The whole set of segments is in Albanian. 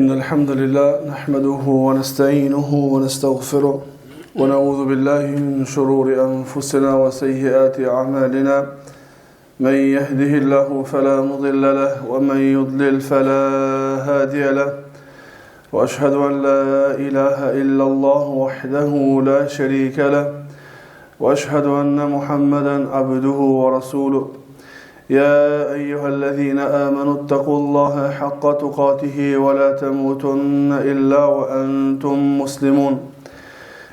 إن الحمد لله نحمده ونستعينه ونستغفره ونعوذ بالله من شرور أنفسنا وسيئات أعمالنا من يهده الله فلا مضل له ومن يضلل فلا هادي له وأشهد أن لا إله إلا الله وحده لا شريك له وأشهد أن محمدا عبده ورسوله يا أيها الذين آمنوا اتقوا الله حق تقاته ولا تموتن إلا وأنتم مسلمون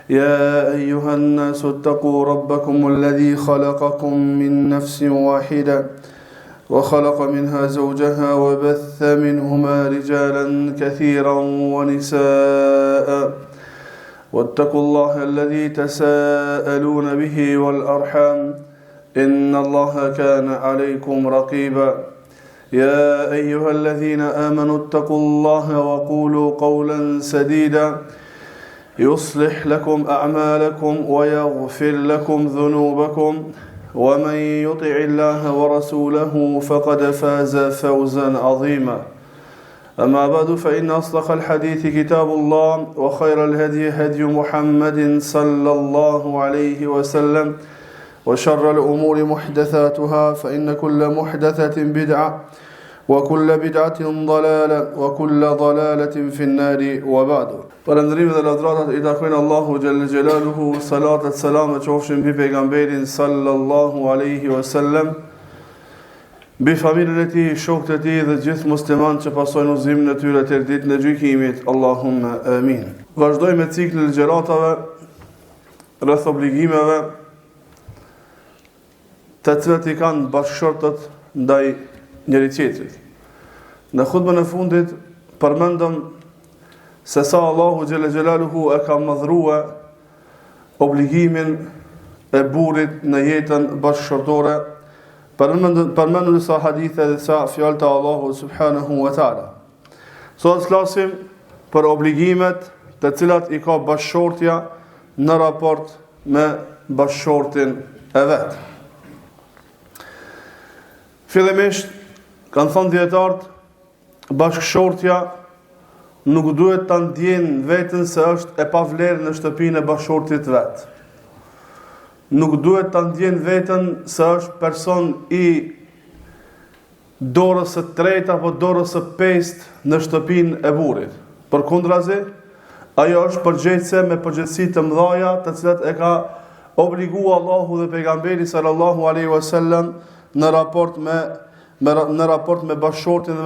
يا أيها الناس اتقوا ربكم الذي خلقكم من نفس واحدة وخلق منها زوجها وبث منهما رجالا كثيرا ونساء واتقوا الله الذي تساءلون به والأرحام إن الله كان عليكم رقيبا يا أيها الذين آمنوا اتقوا الله وقولوا قولا سديدا يصلح لكم أعمالكم ويغفر لكم ذنوبكم ومن يطع الله ورسوله فقد فاز فوزا عظيما أما بعد فإن أصدق الحديث كتاب الله وخير الهدي هدي محمد صلى الله عليه وسلم وشر الأمور محدثاتها فإن كل محدثة بدعة وكل بدعة ضلالة وكل ضلالة في النار وبعد. Falëndërim dhe lavdratat I takojnë Allahu Gjelle Gjelaluhu, salatat salamet qofshin mbi pejgamberin sallallahu alaihi wasallam, mbi familjen e tij, shokët e tij dhe gjithë muslimanët që pasojnë udhëzimin e tyre deri ditën e gjykimit. Allahumma amin. Vazhdojmë me ciklin e xheratave rreth obligimeve të cilat I kanë bashkëshortët ndaj njëri tjetrit. Në khutbën e fundit përmendëm se sa Allahu Gjelle Gjelaluhu e ka madhrua obligimin e burrit në jetën bashkëshortore. Përmendëm disa hadithe dhe disa fjalë të Allahu subhanahu wa taala. Sot flasim për obligimet të cilat I ka bashkëshortja në raport me bashkëshortin e vet. Fillimisht, kanë thënë dietarët, bashkëshortja nuk duhet ta ndjenë veten se është e pavlerë në shtëpinë e bashkëshortit vet. Nuk duhet ta ndjenë veten se është person I dorës së tretë apo dorës së pestë në shtëpinë e burrit. Përkundrazi, ajo është përgjegjëse me përgjegjësi të mëdha, të cilat e ka obliguar Allahu dhe pejgamberi sallallahu alaihi wasallam në raport me bashkëshortin dhe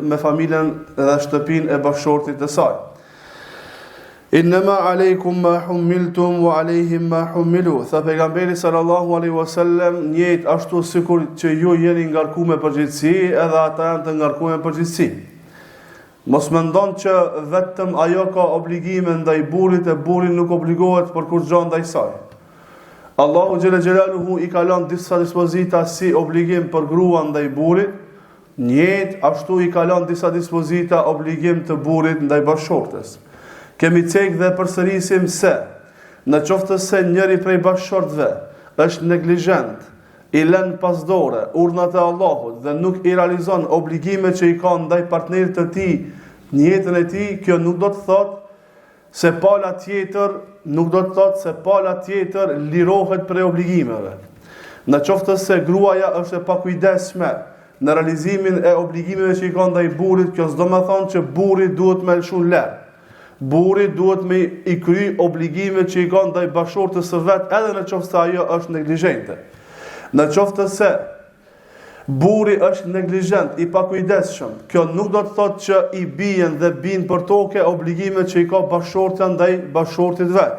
me familjen dhe shtëpinë e bashkëshortit të saj. Innama alaykum ma humiltum wa alayhim ma humilu. Tha pejgamberi sallallahu alaihi wasallam, njëjtë ashtu sikur që ju jeni ngarkuar me përgjegjësi, edhe ata janë të ngarkuar me përgjegjësi. Mos mendon që vetëm ajo ka obligime ndaj burrit e burri nuk obligohet për kurrë ndaj saj. Allahu Gjelle Gjelaluhu I ka lënë disa dispozita si obligim për gruan ndaj burrit, njëjtë ashtu I ka lënë disa dispozita obligim të burrit ndaj bashkëshortes. Kemi cek dhe përsërisim se në qoftë se njëri prej bashkëshortëve është neglizhent, I lën pasdore urdhnat e Allahut dhe nuk I realizon obligimet që I ka ndaj partnerit të tij në jetën e tij, kjo nuk do të thotë se pala tjetër lirohet prej obligimeve. Në qoftë se gruaja është e pakujdesshme në realizimin e obligimeve që I ka ndaj burrit, kjo s'do të thonë që burri duhet me lëshu lër. Burri duhet me I kry obligimet që I ka ndaj bashkëshortës së vet, edhe në qoftë se ajo është neglizhente. Në qoftë se burri është neglizhent, I pakujdesshëm, kjo nuk do të thotë që I bien dhe bin për toke obligimet që I ka bashkëshortja ndaj bashkëshortit vet.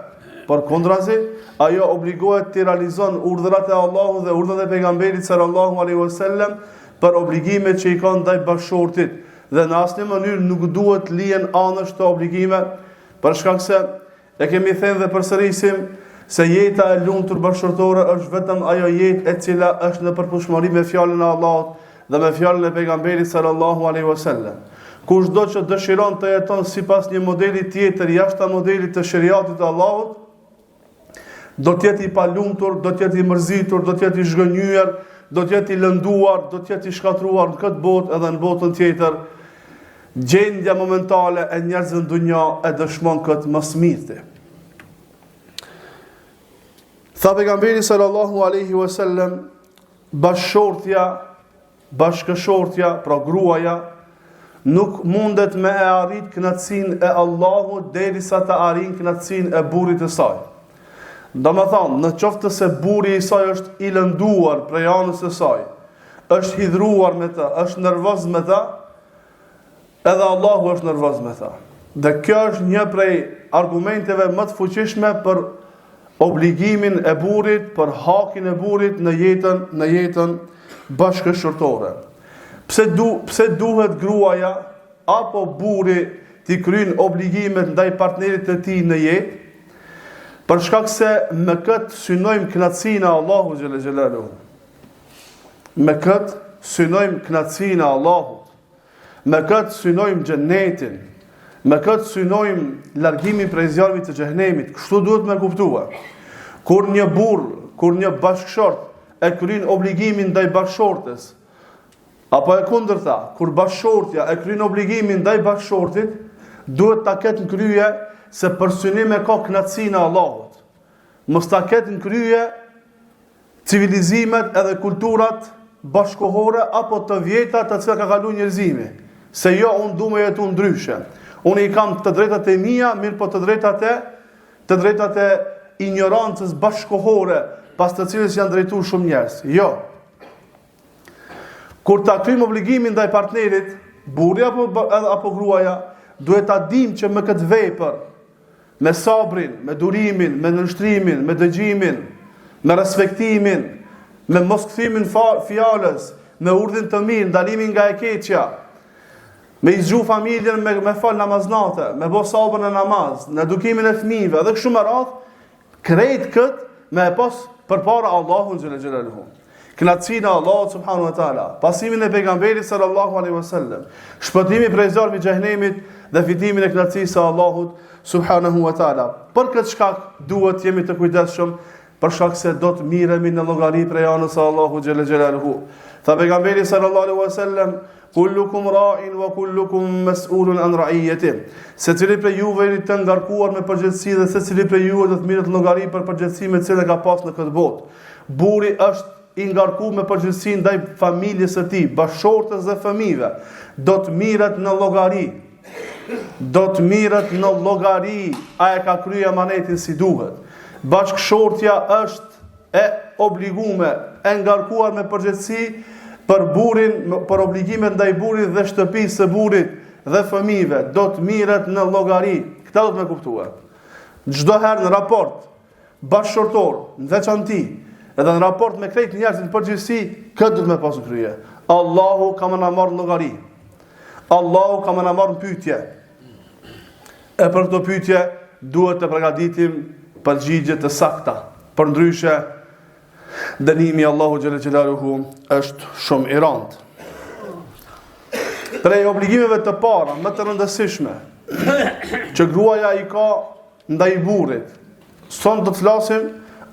Përkundrazi, ajo obligohet të realizon urdhrat e Allahut dhe urdhrat e pejgamberit sallallahu alaihi wasallam për obligimet që I ka ndaj bashkëshortit, dhe në asnjë mënyrë nuk duhet lihen anësh të obligime, për shkak se e kemi thënë dhe përsërisim se jeta e lumtur bashkëshortore është vetëm ajo jetë e cila është në përputhshmëri me fjalën e Allahut dhe me fjalën e pejgamberit sallallahu alaihi wasallam. Kushdo që dëshiron të jeton sipas një modeli tjetër jashtë modelit të shariatit të Allahut, do të jetë I palumtur, do të jetë I mërzitur, do të jetë I zhgënjyer, do të jetë I lënduar, do të jetë I shkatruar në këtë botë edhe në botën tjetër. gjendja momentale e njerëzve në dunja e dëshmon këtë më së miri. Tha pejgamberi sallallahu alaihi wasallam, bashkëshortja, pra gruaja, nuk mundet me e arrit kënaqësinë e Allahut derisa të arrijë kënaqësinë e burrit të saj. Domethënë, në qoftë se burri i saj është i lënduar prej anës së saj, është hidhruar me të, është nervoz me të, edhe Allahu është nervoz me të. Dhe kjo është një prej argumenteve më të fuqishme për obligimin e burrit, për hakin e burrit në jetën bashkëshortore. Pse duhet gruaja apo burri t'i kryen obligimet ndaj partnerit të tij në jetë? Për shkak se me këtë synojmë kënaqësinë e Allahut xhalla xhelaluhu. Me këtë synojmë kënaqësinë e Allahut. Me këtë synojmë xhenetin. Me këtë synojmë largimin prej zjarrit të xhenemit. Kështu duhet me kuptuar. Kur një burr, kur një bashkëshort e kryen obligimin ndaj bashkëshortes, apo e kundërta, kur bashkëshortja e kryen obligimin ndaj bashkëshortit, duhet ta ketë në krye se për synim e ka kënaqësinë e Allahut. Mos ta ketë në krye civilizimet edhe kulturat bashkohore apo të vjetra të cilat ka kaluar njerëzimi. Se jo, unë du me jetu ndryshe. Unë i kam të drejtat e mia, mirë po të drejtat e ignorancës bashkohore, pas të cilës janë drejtuar shumë njerëz. Jo. Kur ta kryjmë obligimin ndaj partnerit, burri apo gruaja, duhet ta dimë që me këtë vepër, me sabrin, me durimin, me nënshtrimin, me dëgjimin, me respektimin, me mos kthimin fjalës, me urdhën të mirë, ndalimin nga e keqja, me izgju familjen me fal namaznate, me bo sabër në namaz, në edukimin e fëmijëve, dhe kështu me radhë, krejt këtë me e pas përpara Allahun xhalla xhelaluhu. Kënaqësinë e Allahut subhanahu wa taala, pasimin e pejgamberit sallallahu alaihi wasallam, shpëtimi prej zjarrit të xhenemit dhe fitimin e kënaqësisë së Allahut subhanahu wa taala. Për këtë shkak duhet jemi të kujdesshëm, për shkak se do të miremi në llogari prej anës së Allahut xhalla xhelaluhu. Tha pejgamberi sallallahu alaihi wasallam, kullukum ra'in wa kullukum mas'ulun an ra'iyatihi. Secili prej juve jeni të ngarkuar me përgjegjësi dhe secili prej juve do të mirret llogari për përgjegjësinë që ka pas në këtë botë. Burri është i ngarkuar me përgjegjësi ndaj familjes së tij, bashkëshortes dhe fëmijëve. Do të mirret në llogari. Do të mirret në llogari, a e ka kryer amanetin si duhet. Bashkëshortja është e obliguar, e ngarkuar me përgjegjësi për burrin, për obligimet ndaj burrit dhe shtëpisë së burrit dhe fëmijëve, do të mirret në llogari. Këtë do të më kuptuar. Çdo herë në raport bashkëshortor, në veçanti, edhe në raport me krejt njerëzit në përgjithësi, këtë do të më pasë krye. Allahu ka më na marrë në llogari. Allahu ka më na marrë në pyetje. E për këto pyetje duhet të përgatitim përgjigje të sakta. Përndryshe, dënimi Allahu xhalla xhelaluhu është shumë i rëndë. Prej obligimeve të para, më të rëndësishme, që gruaja i ka ndaj burrit, son do të flasim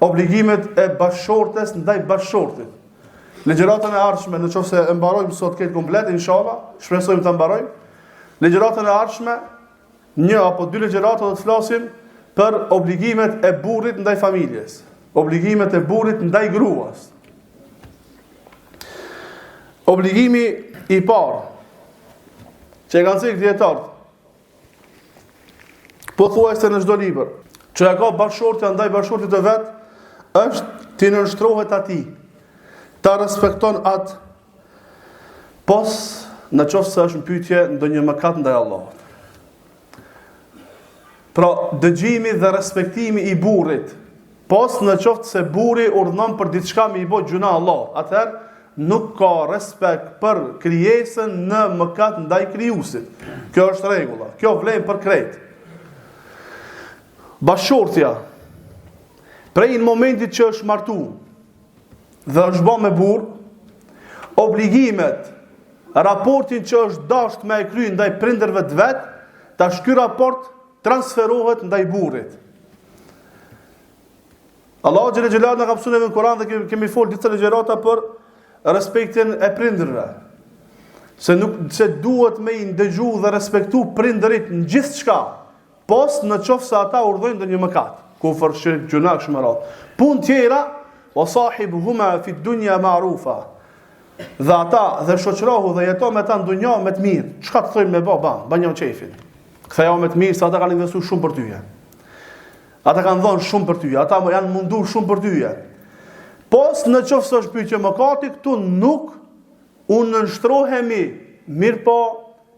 obligimet e bashkëshortes ndaj bashkëshortit. Ligjëratën e ardhshme, nëse e mbarojmë sot këtë komplet, inshallah, shpresojmë ta mbarojmë. Ligjëratën e ardhshme, një apo dy ligjërata do të flasim për obligimet e burrit ndaj familjes. Obligimet e burrit ndaj gruas. Obligimi i parë, që e kanë thënë dietarët, pothuajse në çdo libër, që e ka bashkëshortja ndaj bashkëshortit të vet, është të nënshtrohet atij, ta respekton atë, pos në qoftë se është në pyetje ndonjë mëkat ndaj Allahut. Pra, dëgjimi dhe respektimi i burrit, pos në qoftë se burri urdhnon për diçka me i bë gjuna Allah, atëherë nuk ka respekt për krijesën në mëkat ndaj krijuesit. Kjo është rregulla. Kjo vlen për krejt. Bashkëshortja, prej në momentit që është martuar dhe është bërë me burr, obligimet, raportin që është dashur me e kryer ndaj prindërve të vet, tash ky raport transferohet ndaj burrit. Allahu xhël xhelal na ka mësuar në Kur'an dhe kemi folur disa ligjërata për respektin e prindërve. se duhet me i ndëgju dhe respektu prindërit në gjithë çka, pos në qoftë se ata urdhojnë ndonjë mëkat, kufër, shirk, gjuna, kështu me radhë. Punë tjera, wa sahibuhuma fi dunya ma'rufa. Dhe ata dhe shoqërohu dhe jeto me ta në dunja me të mirë. Çka të thojmë me ba një qefin. Kthejao me të mirë, se ata kanë investuar shumë për tyje. Ata kanë dhënë shumë për tyje, ata janë munduar shumë për tyje. Pos në qoftë se është pyetje mëkati, këtu nuk u nënshtrohemi, mirë po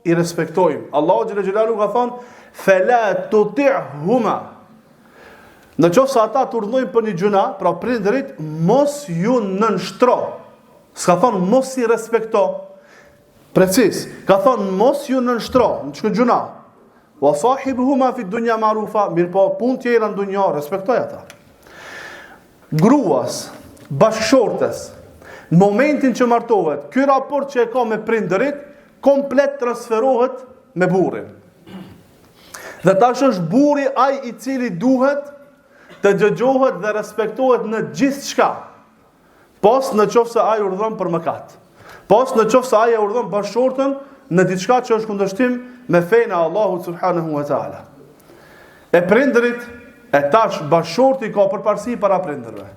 i respektojmë. Allahu xhalla xhelalu ka thonë: "Fala tuti'huma." Në qoftë se ata të urdhënojnë për një gjuna, pra prindërit, mos ju nënshtro. S'ka thonë mos i respekto. Precis, ka thonë mos ju nënshtro, në çka gjuna. Wa sahibuhuma fi dunya ma'rufa, mirë po punë tjera në dunja, respektoj ata. Gruas, bashkëshortes, në momentin që martohet, ky raport që e ka me prindërit, komplet transferohet me burrin. Dhe tash është burri ai i cili duhet të dëgjohet dhe respektohet në gjithë shka. Pos në qoftë se ai urdhon për mëkat. Pos në qoftë se ai e urdhon bashkëshortën në diçka që është kundërshtim me fenë e Allahut subhanahu wa taala. E prindërit, e tash bashkëshorti ka përparësi para prindërve.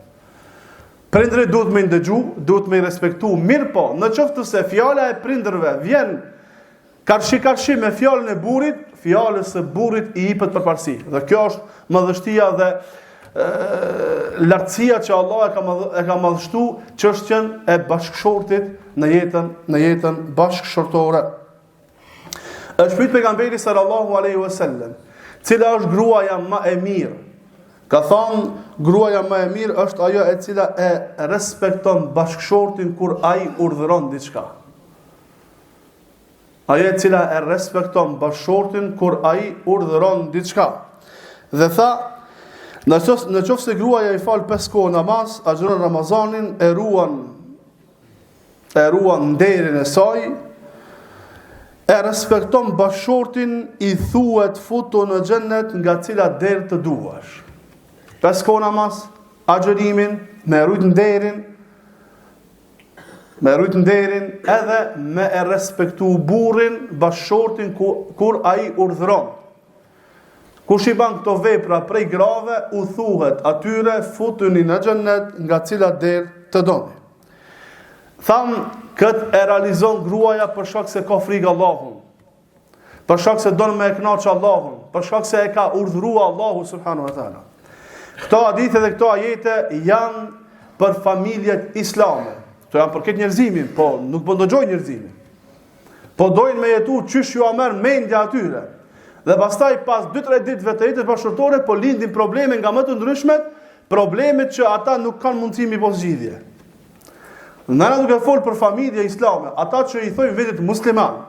Prindërit duhet me ndëgju, duhet me respektu, mirë po, në qoftë se fjala e prindërve vjen karshi me fjalën e burrit, fjalës së burrit i jepet përparësi. Dhe kjo është madhështia dhe lartësia që Allah e ka madhështu çështjen e bashkëshortit në jetën bashkëshortore. Është pyet pejgamberi sallallahu alaihi wasallam, cila është gruaja më e mirë? Ka thonë, gruaja më e mirë është ajo e cila e respekton bashkëshortin kur ai urdhëron diçka. Ajo e cila e respekton bashkëshortin kur ai urdhëron diçka. Dhe tha, në qoftë se gruaja i fal 5 kohë namaz, agjeron Ramazanin, e ruan nderin e saj, e respekton bashkëshortin, i thuhet futu në xhennet nga cila derë të duash. 5 kohë namaz, agjerimin, me rujt nderin, edhe me e respektu burrin, bashkëshortin kur ai urdhëron. Kush i ban këto vepra prej grave, u thuhet atyre futuni në xhennet nga cila derë të doni. Tham, këtë e realizon gruaja për shkak se ka frikë Allahun, për shkak se don me e kënaqë Allahun, për shkak se e ka urdhëruar Allahu subhanahu wa taala. Këto hadithe dhe këto ajete janë për familjet islame. Këto janë për këtë njerëzimin, po nuk po ndëgjoj njerëzimin. Po dojnë me jetu qysh ju a merr mendja atyre. Dhe pastaj pas 2-3 ditëve të jetës bashkëshortore, po lindin probleme nga më të ndryshmet, problemet që ata nuk kanë mundësi mi pas zgjidhje. Nëna duke folë për familje islame, ata që i thojnë vetit musliman,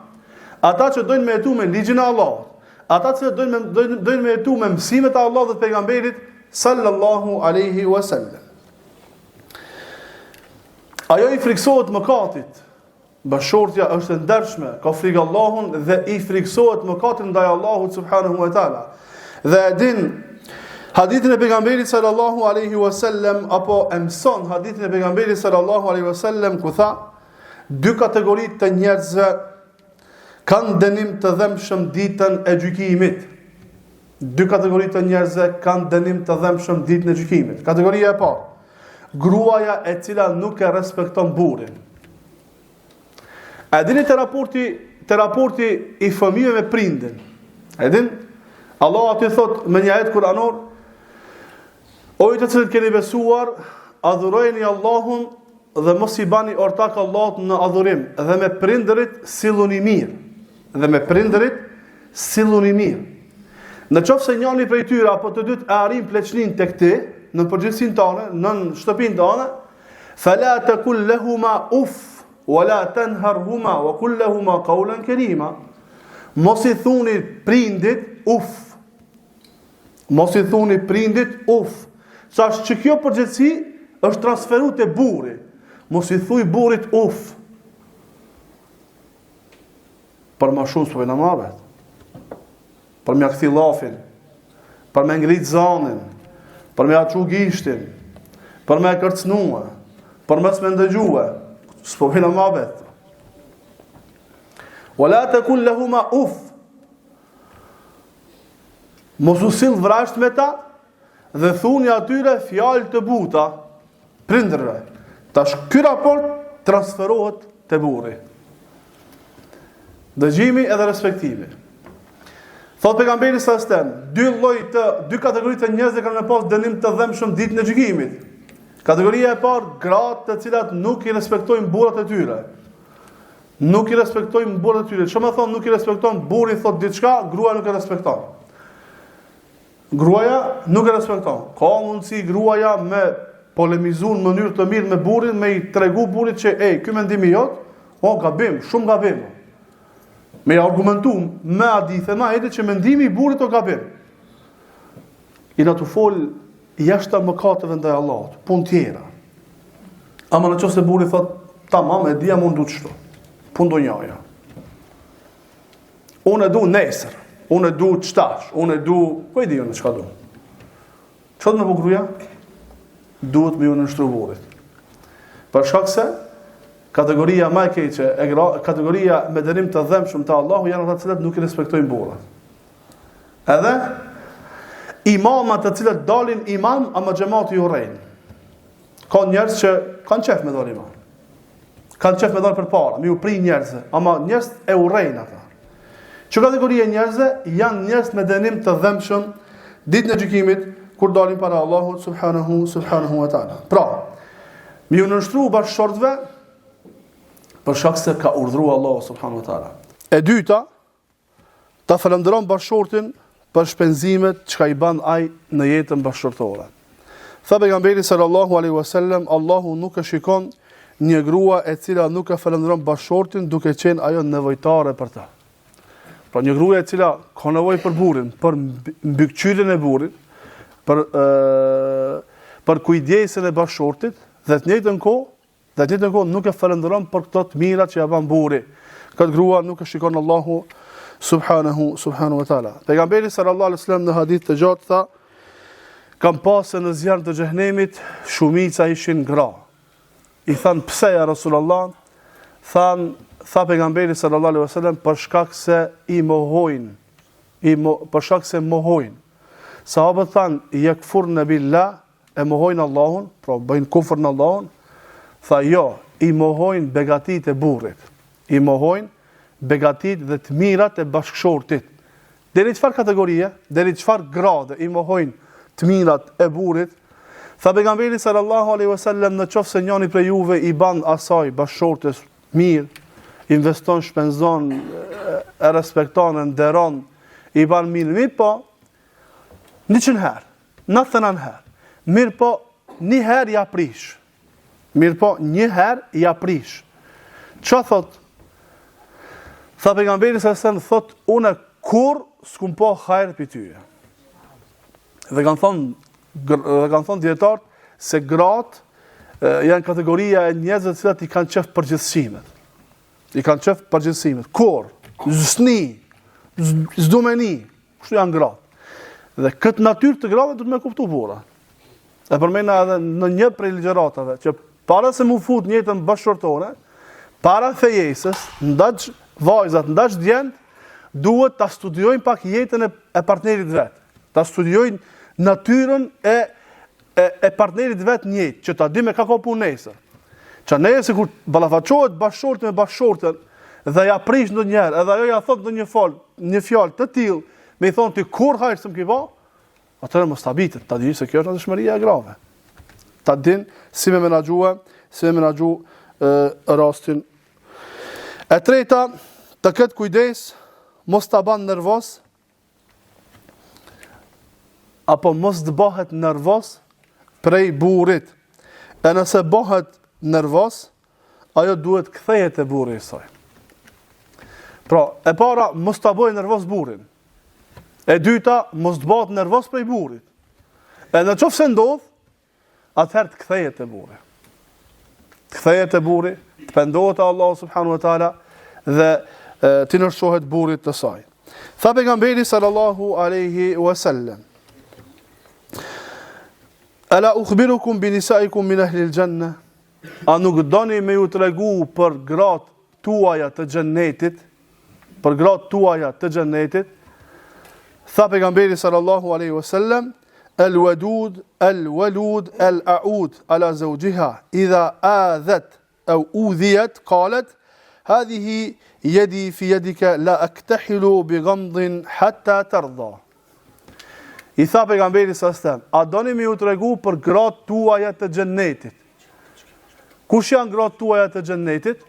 ata që dojnë me jetu me ligjin e Allahut, ata që dojnë me jetu me mësimet e Allahut dhe të pejgamberit sallallahu alaihi wasallam. Ajo i friksohet mëkatit. Bashkëshortja është e ndershme, ka frikë Allahun dhe i friksohet mëkatit ndaj Allahut subhanahu wa taala. Dhe e din hadithin e pejgamberit sallallahu alaihi wasallam, apo e mëson hadithin e pejgamberit sallallahu alaihi wasallam ku tha, 2 kategoritë të njerëzve kanë dënim të dhëmshëm ditën e gjykimit. 2 kategoritë të njerëzve kanë dënim të dhëmshëm ditën e gjykimit. Kategoria e parë, gruaja e cila nuk e respekton burrin. A dini të raporti i fëmijëve me prindin? A din? Allah aty thot me një ajet kuranor, o ju të cilët keni besuar, adhurojeni Allahun dhe mos i bani ortak Allahut në adhurim, dhe me prindërit silluni mirë. Në qoftë se njëri prej tyre apo të dytë e arrin pleqnin tek ti, në përgjithësinë tënde, në shtëpinë tënde, fala taqul lahuma uff wala tanharhuma wa qul lahuma qawlan karima. Mos i thuni prindit uf. Sa që kjo përgjithësi është transferuar te burri. Mos i thuj burrit uf. Për më shumë s'po na marrët. Për më kthi llafin, për më ngrit zanin, për më aqu gishtin, për më kërcnua, për më s'më ndëgjua. S'po vjen më vetë. Wala takun lahuma uf. Mos u sill vrasht me ta dhe thuni atyre fjalë të buta prindërve. Tash ky raport transferohet te burri. Dëgjimi edhe respektimi. Thot pejgamberi sallallahu alajhi wasallam, dy kategori të njerëzve kanë pas dënim të dhëmshëm ditën e gjykimit. Kategoria e parë, gratë të cilat nuk i respektojnë burrat e tyre. Nuk i respektojnë burrat e tyre. Çfarë më thon nuk i respekton burri, thot diçka, gruaja nuk e respekton. Gruaja nuk e respekton. Ka mundësi gruaja me polemizuar në mënyrë të mirë me burrin, me i tregu burrit që ky mendimi jot, gabim, shumë gabim. Me argumentu me hadithe ma edhe që mendimi i burrit o gabim. I na të fol jashtë mëkateve ndaj Allahut, punë tjera. Ama nëse burri thot, tamam, e dia mund të çto. Punë donjaja. Unë e du nesër, unë e du çtash, unë e du, ku e di unë çka du. Çfarë më bugruja? Duhet me ju nënshtru burrit. Për shkak se kategoria më e keqe, kategoria me dënim të dhëmshëm te Allahu janë ata të cilët nuk i respektojnë burrat. Edhe imamat të cilët dalin imam, ama xhamati u rrein. Ka njerëz që kanë qef me dalë imam. Kanë qef me dalë përpara, me u pri njerëzve, ama njerëz e urrejnë ata. Që kategoria njerëzve janë njerëz me dënim të dhëmshëm ditën e gjykimit kur dalin para Allahut subhanahu wa taala. Pra, me u nënshtru bashkëshortëve për shkak se ka urdhëruar Allahu subhanahu wa taala. E dyta, ta falënderon bashkëshortin për shpenzimet që ka i ban ai në jetën bashkëshortore. Tha pejgamberi sallallahu alaihi wasallam, Allahu nuk e shikon një grua e cila nuk e falënderon bashkëshortin duke qenë ajo nevojtare për ta. Pra një grua e cila ka nevojë për burrin, për mbikëqyrjen e burrit, për kujdesën e bashkëshortit, dhe të njëjtën kohë nuk e falënderon për këto të mirat që ja ban burri. Këtë grua nuk e shikon Allahu subhanahu wa taala. Pejgamberi sallallahu alaihi wasallam në hadith të gjatë tha, kam pasë në zjarr të xhenemit shumica ishin gra. I than pse ja Rasulullah? Tha pejgamberi sallallahu alaihi wasallam për shkak se i mohojnë, për shkak se mohojnë. Sahabët than yakfurna billah, e mohojnë Allahun, pra bëjnë kufër në Allahun. Tha jo, i mohojnë begatit e burrit. I mohojnë begatit dhe të mirat e bashkëshortit. Deri çfarë kategorie, deri çfarë grade i mohojnë të mirat e burrit. Tha pejgamberi sallallahu alaihi wasallam, në qoftë se njëri prej juve i ban asaj bashkëshortes mirë, investon, shpenzon, e respekton, e nderon, i ban mirë po 100 herë, 99 herë. Mirë po një herë ja prish. Mirë po një herë ja prish. Çfarë thot? Tha pejgamberi sallallahu alaihi wasallam, thot unë kur s'kum po hajër për tyje. Dhe kanë thonë dietarët se gratë janë kategoria e njerëzve të cilat i kanë qef përgjithësimet. Kur, zësni, zdumeni, kështu janë gratë. Dhe këtë natyrë të grave duhet me kuptu burra. E përmena edhe në një prej ligjëratave që para se mu fut në jetën bashkëshortore, para fejesës, ndaç vajzat, ndaç djent, duhet ta studiojnë pak jetën e partnerit vet. Ta studiojnë natyrën e partnerit vet në jetë, që ta di me ka punë nesër. Që nesër kur ballafaqohet bashkëshorti me bashkëshortën dhe ja prish ndonjëherë, edhe ajo ja thot një fjalë të tillë, me i thonë ti kur hajër së më ki ba, atërë mos ta bitet, ta di se kjo është në dëshmëria e grave. Ta din si me menaxhu rastin. E treta, të ketë kujdes, mos ta ban nervoz, apo mos të bëhet nervoz prej burrit. E nëse bëhet nervoz, ajo duhet kthehet te burri i saj. Pra, e para mos ta bëj nervoz burrin. E dyta, mos të bëhet nervoz prej burrit. E në qoftë se ndodh, atëherë të kthehet te burri. Të kthehet te burri, të pendohet te Allahu subhanahu wa taala dhe të nërsohet burrit të saj. Tha pejgamberi sallallahu alaihi wasallam, ala ukhbirukum bi nisaikum min ahli al-janna, a nuk doni me ju tregu për gratë tuaja të xhennetit? për gratë tuaja të xhennetit. Tha pejgamberi sallallahu alaihi wasallam: "Al-wadud, al-walud, al-a'ud ala zawjiha idha adhat aw udhiyat qalet hadhihi yadi fi yadika la aktahilu bi ghamdin hatta tarda." I tha pejgamberi sallallahu alaihi wasallam: "A doni me ju tregu për gratë tuaja të xhennetit?" Kush janë gratë tuaja të xhennetit?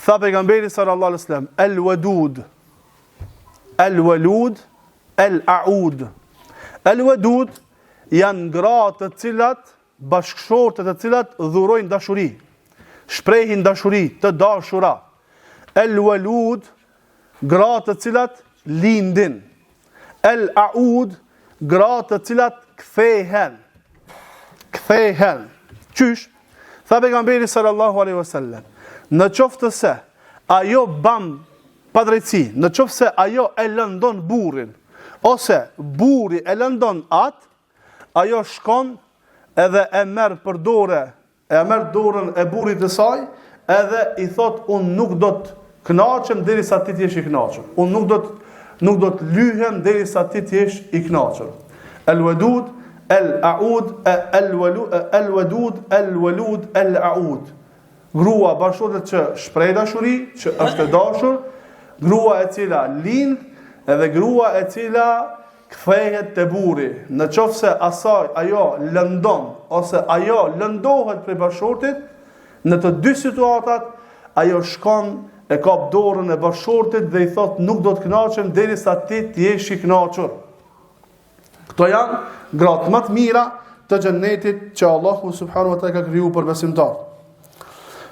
Tha pejgamberi sallallahu alaihi wasallam: "Al-wadud, al-walud, al-a'ud." Al-wadud janë gratë të cilat, bashkëshorte të cilat dhurojnë dashuri, shprehin dashuri, të dashura. El-walud, gratë të cilat lindin. El-a'ud, gratë të cilat kthehen. Qysh? Tha pejgamberi sallallahu alaihi wasallam: "Në qoftë se ajo bën padrejtësi, në qoftë se ajo e lëndon burrin, ose burri e lëndon atë, ajo shkon edhe e merr për dorë, e merr dorën e burrit të saj, edhe i thot: "Unë nuk do të kënaqem derisa ti të jesh i kënaqur. Unë nuk do të lyhem derisa ti të jesh i kënaqur." El-wadud, el-a'ud, el-wadud, el-walud, el-a'ud. Grua bashkëshorte që shpreh dashuri, që është e dashur, grua e cila lind, edhe grua e cila kthehet te burri. Në qoftë se ajo lëndon ose ajo lëndohet prej bashkëshortit, në të dy situatat ajo shkon e kap dorën e bashkëshortit dhe i thot: "Nuk do të kënaqem derisa ti të jesh i kënaqur." Këto janë gratë më të mira të xhennetit që Allahu subhanahu wa taala ka kriju për besimtar.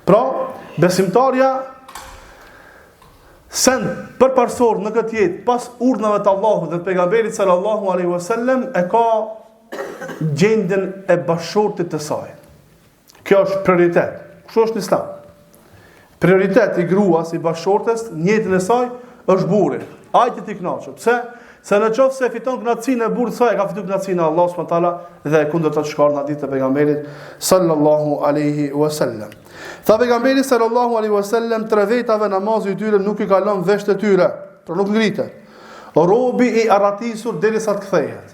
Pra, besimtarja sen përparsor në këtë jetë pas urdhnave të Allahut dhe të pejgamberit sallallahu alaihi wasallam e ka gjendjen e bashkëshortit të saj. Kjo është prioritet. Kështu është në Islam. Prioritet i gruas, i bashkëshortes, në jetën e saj është burri. Ai të kënaqur. Pse? Se në qoftë se fiton kënaqësinë e burrit saj, ka fituar kënaqësinë e Allahut subhanahu wa taala dhe kundër të shkar në hadith të pejgamberit sallallahu alaihi wasallam. Tha pejgamberi sallallahu alaihi wasallam: "Tre vetave namazi i tyre nuk i kalon vesht e tyre, por nuk ngritet. Robi i arratisur derisa të kthehet.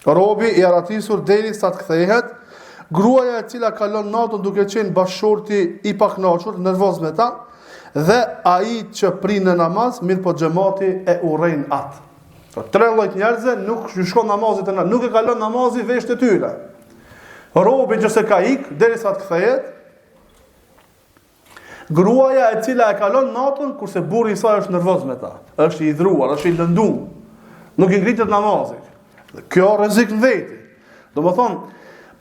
Robi i arratisur derisa të kthehet, gruaja e cila kalon natën duke qenë bashkëshorti i pakënaqur, nervoz me ta, dhe ai që prin në namaz, mirë po xhamati e urrejn atë." Tre lloj njerëzve nuk shkon namazit e natë, nuk e kalon namazi vesht e tyre. Robi që se ka ik derisa të kthehet, gruaja e cila e kalon natën kurse burri i saj është nervoz me ta, është i idhruar, është i lënduar, nuk i ngritet namazit. Kjo rrezik në veti. Domethënë,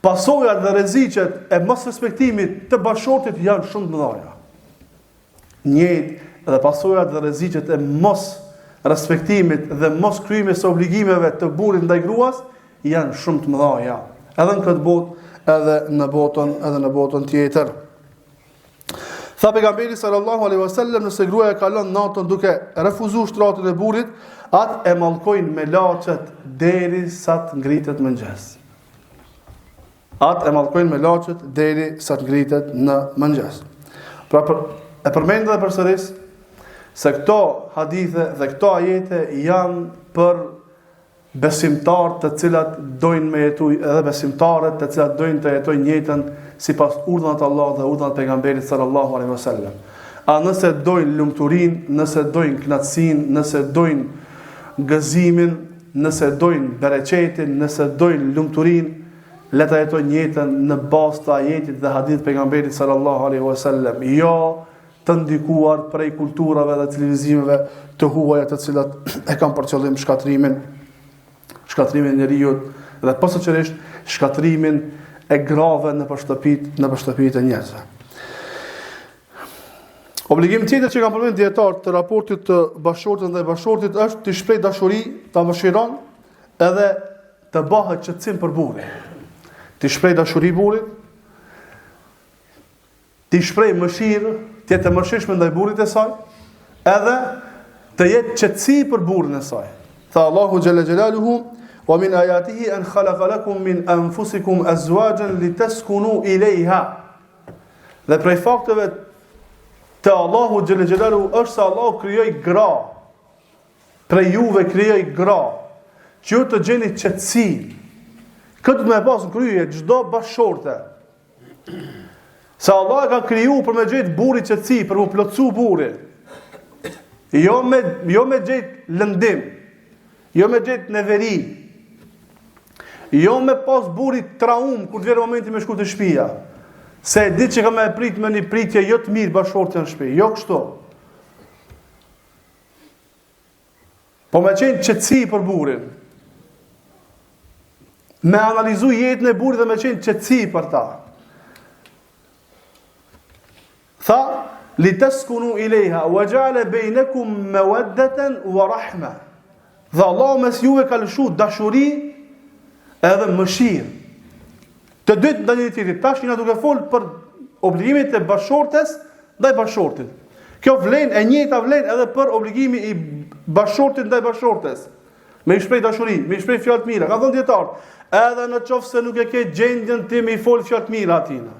pasojat dhe rreziqet e mos respektimit të bashkëshortit janë shumë të mëdha. Njëjtë edhe pasojat dhe rreziqet e mos respektimit dhe mos kryimit së obligimeve të burrit ndaj gruas janë shumë të mëdha. Edhe në këtë botë, edhe në botën tjetër. Tha pejgamberi sallallahu alaihi wasallam: "Nëse gruaja kalon natën duke refuzuar shtratin e burrit, atë e mallkojnë me laçet derisa të ngritet mëngjes." Atë e mallkojnë me laçet derisa të ngritet në mëngjes. Pra e përmend edhe përsëris se këto hadithe dhe këto ajete janë për besimtarët të cilat dojnë me jetuj, edhe besimtarët të cilat dojnë të jetojnë jetën sipas urdhnave të Allahut dhe urdhnave të pejgamberit sallallahu alaihi wasallam. A nëse dojnë lumturinë, nëse dojnë kënaqësinë, nëse dojnë gëzimin, nëse dojnë bereqetin, nëse dojnë lumturinë, le ta jetojnë jetën në bazë të ajetit dhe hadith të pejgamberit sallallahu alaihi wasallam. Jo të ndikuar prej kulturave dhe televizimeve të huaja të cilat e kanë për qëllim shkatrimin e njeriut dhe posaçërisht shkatrimin e grave në shtëpitë e njerëzve. Obligimi tjetër që kanë përmendur dietar të raportit të bashkëshortit ndaj bashkëshortit është të shpreh dashuri, ta mëshiron edhe të bëhet qetësim për burrin. Të shpreh dashuri burrit, të shpreh mëshirë, të jetë mëshirshëm ndaj burrit të saj, edhe të jetë qetësi për burrin e saj. Tha Allahu xhalla xhelaluhu: "Wa min ayatihi an khalaqa lakum min anfusikum azwajan litaskunu ilayha." Dhe prej fakteve të Allahu xhalla xhelaluhu është se Allahu krijoi gra prej juve krijoj gra, që ju të gjeni qetësi. Këtë me pas në kryje çdo bashorte. Se Allah ka kriju për me gjetë buri qetësi, për mu plotësu buri. Jo me gjetë lëndim, jo me gjetë neveri, jo me pas buri traum kur të vjerë momenti me shku të shtëpia. Se e ditë që ka me prit me një pritje jo të mirë bashorte në shtëpi, jo kështu. Po me qenë qetësi për burin. Me analizu jetën e burit dhe me qenë qetësi për ta. Tha, li taskunu ilayha wa ja'ala bainakum mawaddatan wa rahma. Dhe Allahu mes juve ka lëshu dashuri edhe mëshirë. Të dytë ndaj njëri tjetrit. Tash na duke fol për obligimet e bashortes ndaj bashortit. Kjo vlen e njëjta vlen edhe për obligimi i bashortit ndaj bashortes. Me i shpreh dashuri, me i shpreh fjalë të mira. Ka thënë dietar, edhe në qoftë se nuk e ke gjendjen ti me i fol fjalë të mira atina.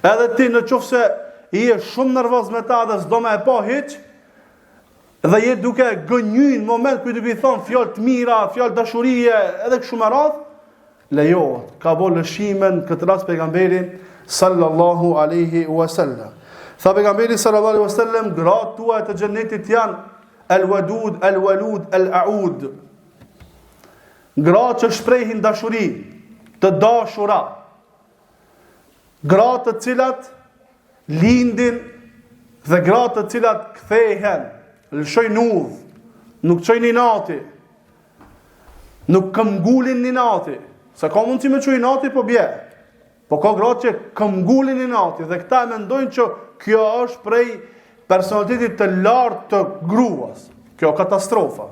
Edhe ti në qoftë se i je shumë nervoz me ta dhe s'do me e pa hiç, dhe je duke gënjy në moment kur ti i thon fjalë të mira, fjalë dashurie, edhe kështu me radhë, lejohet. Ka bo lëshimen këtë rast pejgamberi sallallahu alaihi wasallam. Tha pejgamberi sallallahu alaihi wasallam, gratë tuaja të xhenetit janë al-wadud, al-walud, al-aud. Gratë që shprehin dashuri, të dashura. Gratë të cilat lindin dhe gratë të cilat kthehen, lëshojnë udhë, nuk çojnë inati, nuk këmbgulin inati. Se ka mundësi me çoj inati, po bje. Po ka gratë që këmbgulin inati dhe këta mendojnë që kjo është prej personalitetit të lartë të gruas. Kjo katastrofa.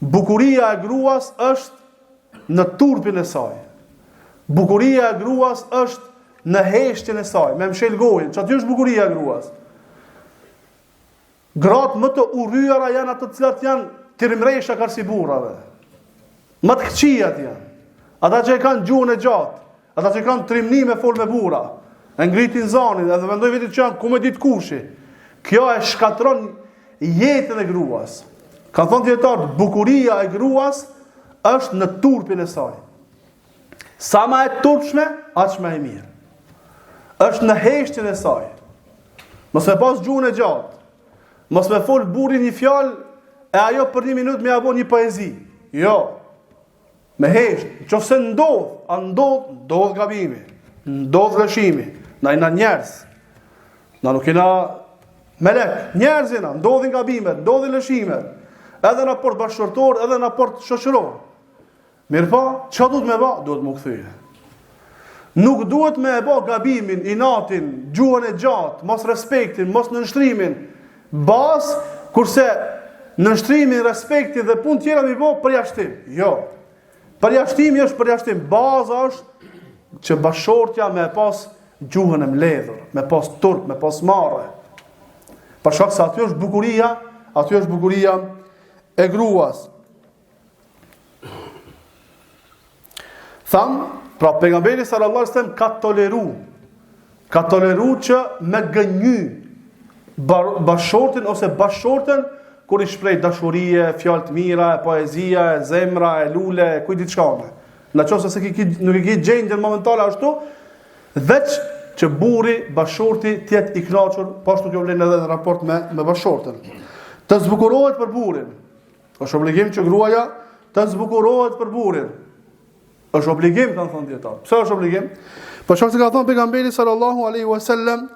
Bukuria e gruas është në turpin e saj. Bukuria e gruas është në heshtjen e saj, me mshel gojën. Çfarë është bukuria e gruas? Gratë më të urryara janë ato të cilat janë tirimresha kar si burrave. Më të këqijat janë. Ata që e kanë gjuhën e gjatë, ata që kanë trimni me fol me burra, e ngritin zanin, edhe mendoj vetë që janë ku me ditë kushi. Kjo e shkatron jetën e gruas. Ka thonë dietarë, bukuria e gruas është në turpin e saj. Sa ma e turpshme, aq më e mirë. Është në heshtjen e saj. Mos me pas gjuhën e gjatë. Mos me fol burri një fjalë e ajo për 1 minutë me apo një poezi. Jo. Me hesht, nëse ndodh gabimi, ndodh lëshimi, na jena njerëz. Na nuk jena melek, njerëz jena, ndodhin gabimet, ndodhin lëshimet. Edhe në raport bashkëtorë, edhe në raport shoqëror. Mirë pa, çfarë duhet me bë? Duhet më kthye. Nuk duhet me e bë gabimin, inatin, gjuhën e gjatë, mos respektin, mos nënshtrimin, kurse nënshtrimin, respektin dhe punë tjera mi bë përjashtim. Jo. Përjashtimi është përjashtim. Baza është që bashortja me pas gjuhën e mbledhur, me pas turp, me pas marrë. Për shkak se aty është bukuria e gruas. Tham, pra pejgamberi sallallahu alajhi wasallam ka toleru që me gënjy bashortin ose bashorten kur i shpreh dashurie, fjalë të mira, poezia, zemra, lule, kujt diçka. Në qoftë se nuk i ke gjendjen momentale ashtu, veç që burri, bashorti të jetë i kënaqur, po ashtu kjo vlen edhe në raport me bashortën. Të zbukurohet për burrin. Është obligim që gruaja të zbukurohet për burrin. Është obligim, kanë thënë dietar. Pse është obligim? Për shkak se ka thënë pejgamberi sallallahu alaihi wasallam,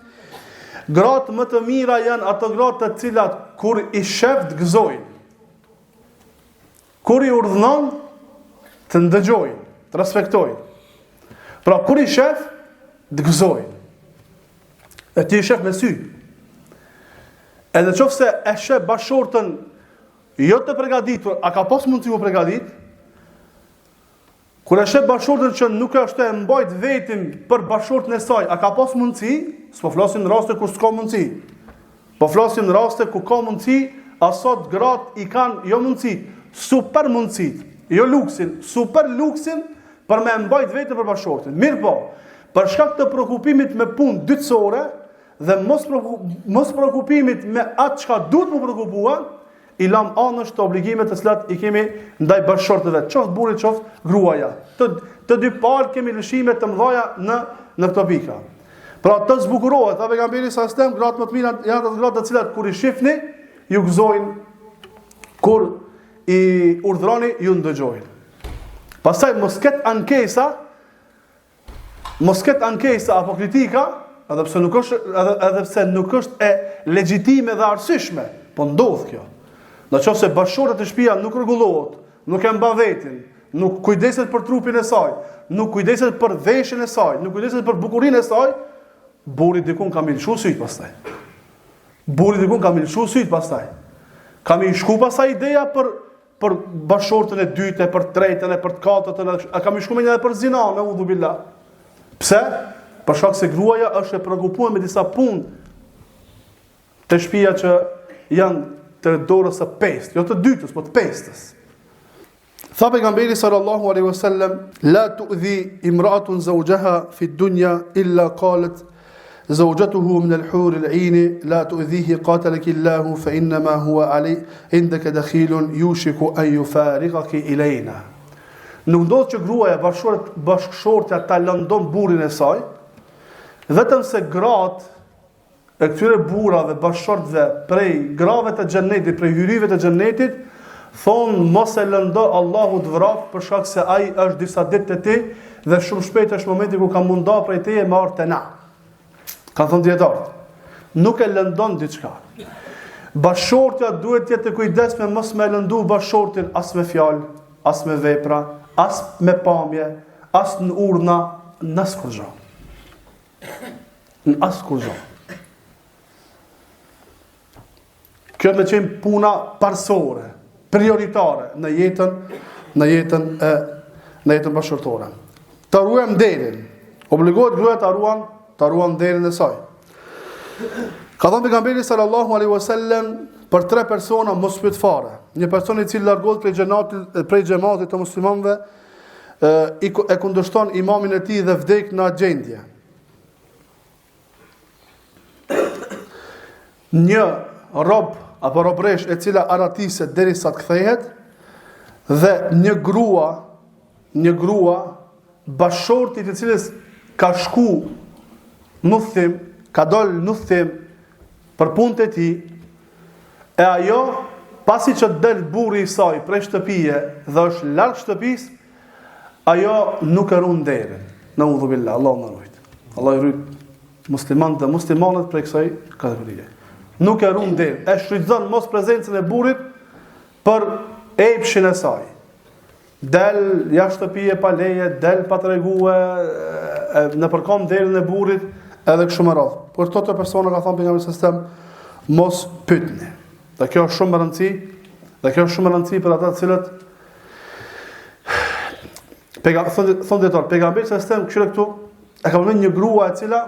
gratë më të mira janë ato gratë të cilat kur i shef të gëzojnë. Kur i urdhënon të ndëgjojnë, të respektojnë. Pra kur i shef të gëzojnë. E ti i shef me sy. Edhe qofse e shef bashortën jo të përgatitur, a ka pas mundësi u përgatit? Kur e shef bashortën që nuk është e mbajt vetin për bashortën e saj, a ka pas mundësi? S'po flasim në raste kur s'ka mundësi. Po flasim në raste ku ka mundësi, asot gratë i kanë jo mundësi, super mundësit, jo luksin, super luksin për me mbajt vetin për bashortën. Mirë po, për shkak të shqetësimit me punë dytësore dhe mos shqetësimit me atë çka duhet më shqetësua, i lam anësh të obligimet të cilat i kemi ndaj bashkëshortëve, qoftë burri, qoftë gruaja. Të dy palë kemi lëshime të mëdha në këto pika. Pra të zbukurohet, tha pejgamberi sa stem, gratë më të mira janë ato gratë të cilat kur i shihni ju gëzojnë, kur i urdhroni ju ndëgjojnë. Pastaj mos ket ankesa apo kritika, edhe pse nuk është e legjitime dhe arsyeshme, po ndodh kjo. Nëse bashkëshortet e shtëpia nuk rregullohet, nuk e mban vetin, nuk kujdeset për trupin e saj, nuk kujdeset për veshjen e saj, nuk kujdeset për bukurinë e saj, burri dikun ka më lëshu syt pastaj. Ka më shku pastaj ideja për bashkëshortën e dytë, për tretën, për të katërtën, a ka më shku edhe për zina, me udhu billah. Pse? Për shkak se gruaja është e preokupuar me disa punë të shtëpia që janë të dorës së pestë, jo të dytës, po të pestës. Tha pejgamberi sallallahu alaihi wasallam, la tu'dhi imra'atun zawjaha fi dunya illa qalat zawjatuhu min al-hur al-'ain la tu'dhihi qatalaki Allah fa inma huwa ali indaka dakhilun yushiku an yufariqaki ilayna. Nuk ndodh që gruaja bashkëshortja ta lëndon burrin e saj, vetëm se gratë e këtyre burrave bashkëshortëve prej grave të xhennetit, prej hyrive të xhennetit, thonë mos e lëndo Allahu të vrap për shkak se ai është disa ditë të ti dhe shumë shpejt është momenti ku ka munda prej teje me ardh te na. Kanë thënë dietarët. Nuk e lëndon diçka. Bashkëshortja duhet të jetë e kujdesshme mos me lëndu bashkëshortin as me fjalë, as me vepra, as me pamje, as në urna, në askur gjë. Në askur gjë. Kjo me qenë puna parsore, prioritare në jetën bashkëshortore. Të ruajmë derin. Obligohet gruaja të ruan derin e saj. Ka thënë pejgamberi sallallahu alaihi wasallam për 3 persona mos pyet fare. Një person i cili largohet prej xhamatit të muslimanëve e kundërshton imamin e tij dhe vdek në gjendje. Një rob apo robresh e cila aratiset derisa të kthehet dhe një grua bashkëshortit i cilës ka shku në udhtim, ka dalë në udhtim për punët e tij, e ajo pasi që del burri i saj prej shtëpie dhe është larg shtëpisë, ajo nuk e ruan derën. Naudhu billah, Allahu na ruaj. Allah i ruaj muslimanët dhe muslimanët prej kësaj kategorie. Nuk e ruan derën, e shfrytëzon mos prezencën e burrit për epshin e saj. Del jashtë shtëpie pa leje, del pa tregue, në përkom derën e burrit, edhe kështu me radhë. Por këto persona ka thënë pejgamberi sallallahu alajhi wasallam mos pyetni. Dhe kjo është shumë e rëndësishme për ata të cilët thonë dietar, pejgamberi sallallahu alajhi wasallam kështu këtu e ka vënë një grua e cila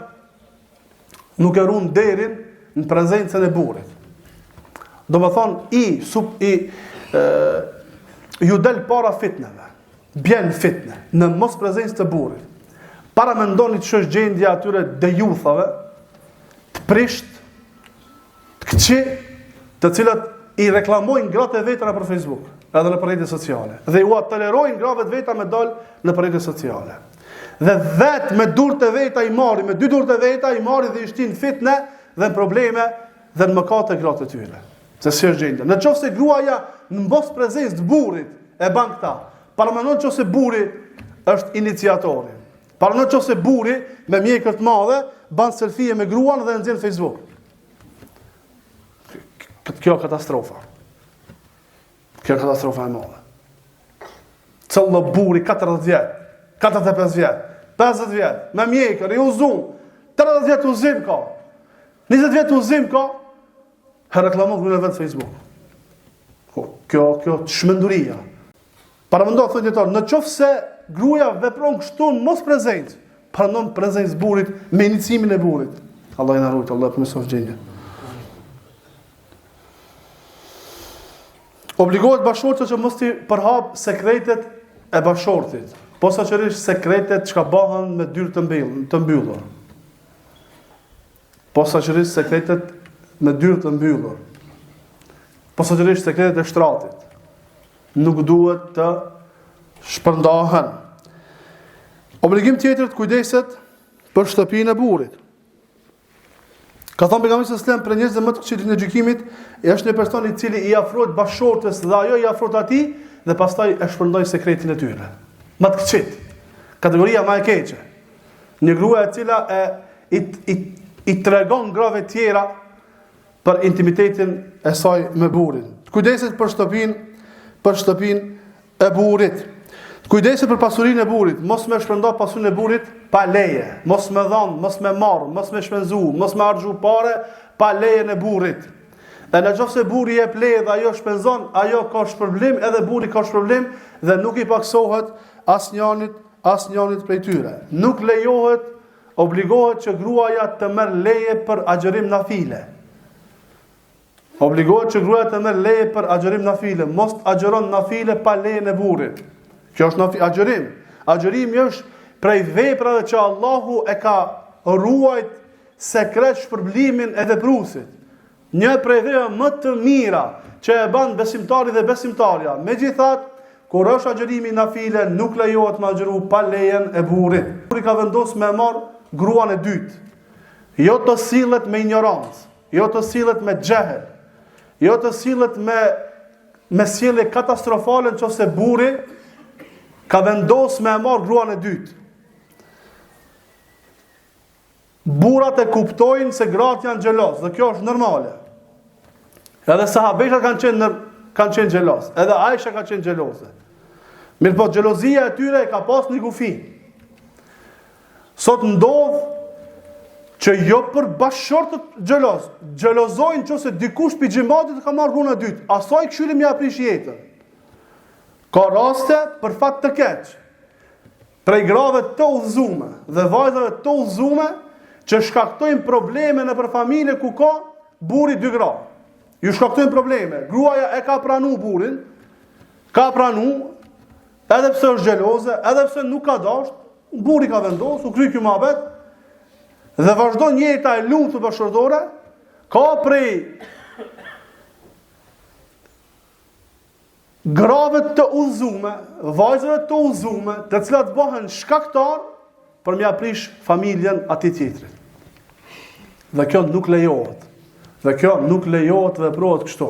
nuk e ruan derin në prezencën e burrit. Domethënë ju del para fitneve. Bjen fitne në mos prezencë të burrit. Para mendoni që është gjendja atyre dejuthave, të prisht, të këqi, të cilat i reklamojnë gratë e vetëra për Facebook, edhe në rrjetet sociale. Dhe ju tolerojnë gravet veta me dalë në rrjetet sociale. Dhe vetë me durët e veta i marri, me 2 durët e veta i marri dhe i shtin fitne dhe në probleme dhe në mëkate gratë e tyre. Se si është gjendja. Në qoftë se gruaja në mos prezencë të burrit e ban këta, paramendon qoftë se burri është iniciatori. Paramendon qoftë se burri me mjekër të madhe ban selfie me gruan dhe nxjerr në Facebook. Kjo katastrofa. Kjo katastrofa e madhe. Cëllë burri 40 vjet, 45 vjet, 50 vjet, me mjekër, i uzum, 30 vjet uzim ka, 20 vjet uzim ka, e reklamon gruan e vet në Facebook. Kjo çmenduria. Paramendon thonë dietar, në qoftë se gruaja vepron kështu mos prezencë, paramendon prezencë burrit me inicimin e burrit. Allah i na ruaj, Allah përmirësof gjendjen. Obligohet bashkëshortja që mos t'i përhap sekretet e bashkëshortit, posaçërisht sekretet që bëhen me dyrë të mbyllur. Posaçërisht sekretet me dyrë të mbyllur. posaçërisht sekretet e shtratit. Nuk duhet të shpërndahen. Obligim tjetër të kujdeset për shtëpinë e burrit. Ka thënë pejgamberi sallallahu alajhi wasallam për njerëzit më të këqij në gjykimit, është një person i cili i afrohet bashkëshortes dhe ajo i afrohet atij dhe pastaj e shpërndoi sekretin e tyre. Më të këqij. Kategoria më e keqe. Një grua e cila i tregon grave tjera për intimitetin e saj me burrin. Kujdeset për shtëpinë e burrit. Kujdeset për pasurinë e burrit, mos me shpërnda pasurinë e burrit pa leje, mos me dhon, mos me marr, mos me shpenzu, mos me harxhu parë pa lejen e burrit. E nëse burri jep leje dhe ajo shpenzon, ajo ka shpërblim, edhe burri ka shpërblim dhe nuk i paksohet asnjënit prej tyre. Nuk lejohet, obligohet që gruaja të merr leje për agjërim nafile. Obligohet që gruaja të merr leje për agjërim nafile, mos agjëron nafile pa lejen e burrit. Kjo është agjërim. Agjërimi është prej veprave që Allahu e ka ruajt sekret shpërblimin e vepruesit. Një prej veprave më të mira që e bën besimtari dhe besimtarja. Megjithatë, kur është agjërimi nafile, nuk lejohet me agjëru pa lejen e burrit. Burri ka vendosur me marr gruan e dytë. Jo të sillet me ignorancë, jo të sillet me xehel, jo të sillet me sjellje katastrofale nëse burri ka vendosur me marr gruan e dytë. Burrat e kuptojnë se gratë janë xheloz, dhe kjo është normale. Edhe sahabejt kanë qenë xheloz, edhe Aisha ka qenë xheloze. Mirë po, xhelozia e tyre ka pas një kufi. Sot ndodh që jo për bashkëshortët xheloz, xhelozojnë nëse dikush pi xhamatit ka marrë gruan e dytë, asaj këshillim ja prish jetën. Ka raste për fat të keq, prej grave të udhëzume dhe vajzave të udhëzume që shkaktojnë probleme në për familje ku ka burri dy gra. Ju shkaktojnë probleme. Gruaja e ka pranu burrin, edhe pse është xheloze, edhe pse nuk ka dashur, burri ka vendosur, u kry ky mohabet dhe vazhdon jeta e lumtur bashkëtorë, ka prej grave të udhëzume, vajzave të udhëzume, të cilat bëhen shkaktar për m'ia prish familjen atij tjetrit. Dhe kjo nuk lejohet. Dhe kjo nuk lejohet të veprohet kështu.